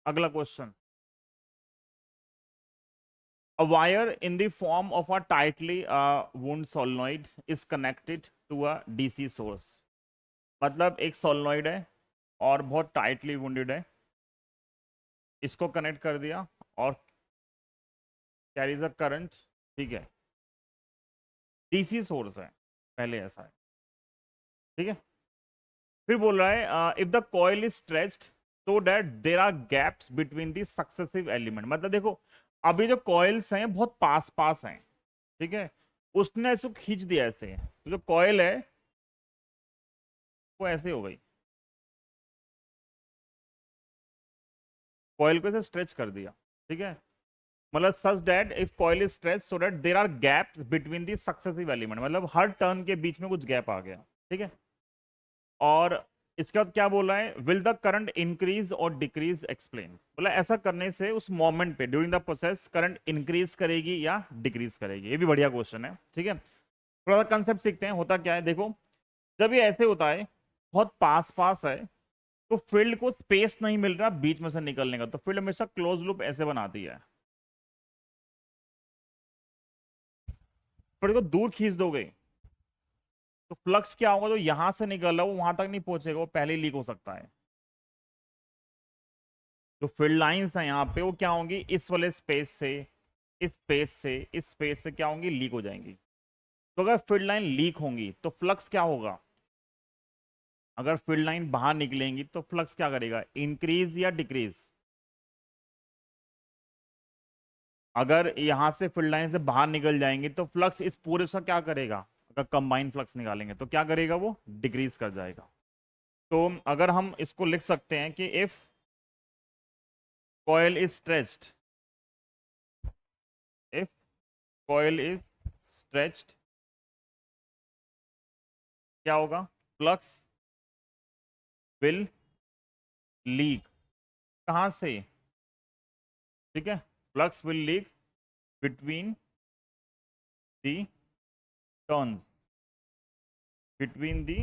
अगला question, a wire in the form of a tightly wound solenoid is connected to a DC source। मतलब एक solenoid है और बहुत टाइटली वुंडेड है, इसको कनेक्ट कर दिया और कैरीज अ करंट, ठीक है, डीसी सोर्स है, पहले ऐसा है, ठीक है। फिर बोल रहा है if the coil is stretched so that there are gaps between the successive element. मतलब देखो, अभी जो कॉइल्स हैं बहुत पास पास हैं, ठीक है, उसने इसको खींच दिया ऐसे, तो जो कॉइल है वो ऐसे हो गई, कॉइल को ऐसे स्ट्रेच कर दिया, ठीक है। मतलब such that if coil is stretch so that there are gaps between the successive element, मतलब हर टर्न के बीच में कुछ गैप आ गया, ठीक है। और इसके बाद क्या बोला है, विल द करंट इंक्रीज और डिक्रीज एक्सप्लेन। बोला ऐसा करने से उस मोमेंट पे during the process current increase करेगी या डिक्रीज करेगी। ये भी बढ़िया क्वेश्चन है, ठीक है। थोड़ा सा कंसेप्ट सीखते हैं, होता क्या है देखो, जब ये ऐसे होता है, बहुत पास पास है, तो फील्ड को स्पेस नहीं मिल रहा बीच में से निकलने का, तो फील्ड हमेशा क्लोज लूप ऐसे बनाती है। फील्ड को दूर खींच दोगे तो फ्लक्स क्या होगा, तो यहां से निकल रहा है वो वहां तक नहीं पहुंचेगा, वो पहले लीक हो सकता है। जो फील्ड लाइंस हैं यहाँ पे वो क्या होंगी, इस वाले स्पेस से, इस स्पेस से, इस स्पेस से क्या होंगी, लीक हो जाएंगी। तो अगर फील्ड लाइन लीक होंगी तो फ्लक्स क्या होगा, अगर फील्ड लाइन बाहर निकलेंगी तो फ्लक्स क्या करेगा, इंक्रीज या डिक्रीज। अगर यहां से फील्ड लाइन से बाहर निकल जाएंगे तो फ्लक्स इस पूरे से क्या करेगा, अगर कंबाइन फ्लक्स निकालेंगे तो क्या करेगा, वो डिक्रीज कर जाएगा। तो अगर हम इसको लिख सकते हैं कि if coil is stretched, if coil is stretched क्या होगा, फ्लक्स विल लीक, कहां से, ठीक है, flux will leak between the turns, between the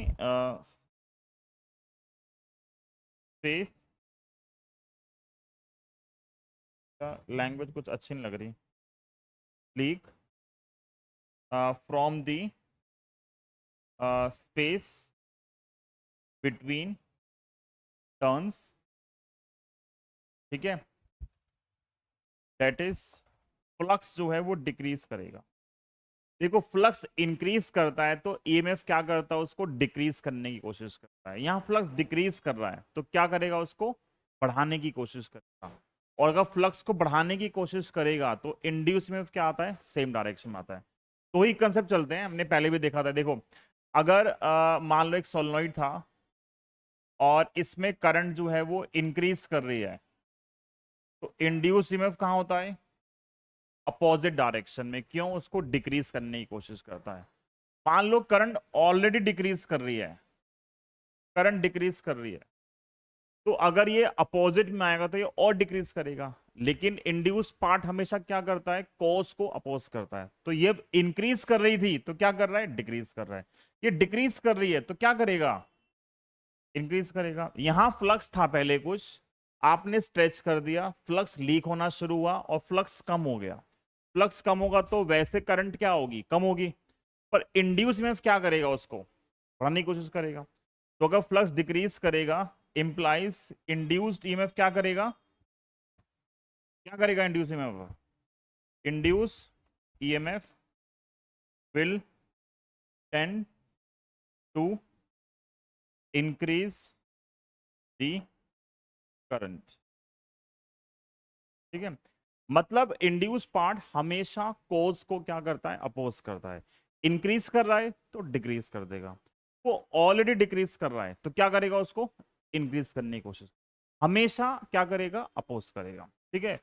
space, language कुछ अच्छी नहीं लग रही, leak from the space between turns, ठीक है, दैट इज फ्लक्स जो है वो डिक्रीज करेगा। देखो फ्लक्स इंक्रीज करता है तो ईएमएफ क्या करता है, उसको डिक्रीज करने की कोशिश करता है। यहाँ फ्लक्स डिक्रीज कर रहा है तो क्या करेगा, उसको बढ़ाने की कोशिश करेगा। और अगर फ्लक्स को बढ़ाने की कोशिश करेगा तो इंड्यूस ईएमएफ क्या आता है, सेम डायरेक्शन में आता है। तो ही कंसेप्ट चलते हैं, हमने पहले भी देखा था। देखो अगर मान लो एक सोलेनॉइड था और इसमें करंट जो है वो इंक्रीज कर रही है, तो इंड्यूस ईएमएफ कहाँ होता है, अपोजिट डायरेक्शन में। क्यों, उसको डिक्रीज करने की कोशिश करता है। मान लो करंट ऑलरेडी डिक्रीज कर रही है, करंट डिक्रीज कर रही है, तो अगर ये अपोजिट में आएगा तो ये और डिक्रीज करेगा। लेकिन इंड्यूस पार्ट हमेशा क्या करता है, कॉज को अपोज करता है। तो ये इंक्रीज कर रही थी तो क्या कर रहा है, डिक्रीज कर रहा है। ये डिक्रीज कर रही है तो क्या करेगा, इंक्रीज करेगा। यहां फ्लक्स था पहले कुछ, आपने स्ट्रेच कर दिया, फ्लक्स लीक होना शुरू हुआ और फ्लक्स कम हो गया। फ्लक्स कम होगा तो वैसे करंट क्या होगी, कम होगी, पर इंड्यूस में क्या करेगा, उसको बढ़ाने की कोशिश करेगा। तो अगर फ्लक्स डिक्रीज करेगा इंप्लाइज इंड्यूस्ड ईएमएफ क्या करेगा, क्या करेगा induce EMF, induce EMF will tend to increase the current, ठीक है। मतलब इंड्यूस पार्ट हमेशा कोज को क्या करता है, अपोज करता है। इंक्रीज कर रहा है तो डिक्रीज कर देगा, वो ऑलरेडी डिक्रीज कर रहा है तो क्या करेगा, उसको इंक्रीज करने की कोशिश, हमेशा क्या करेगा, अपोज करेगा, ठीक है।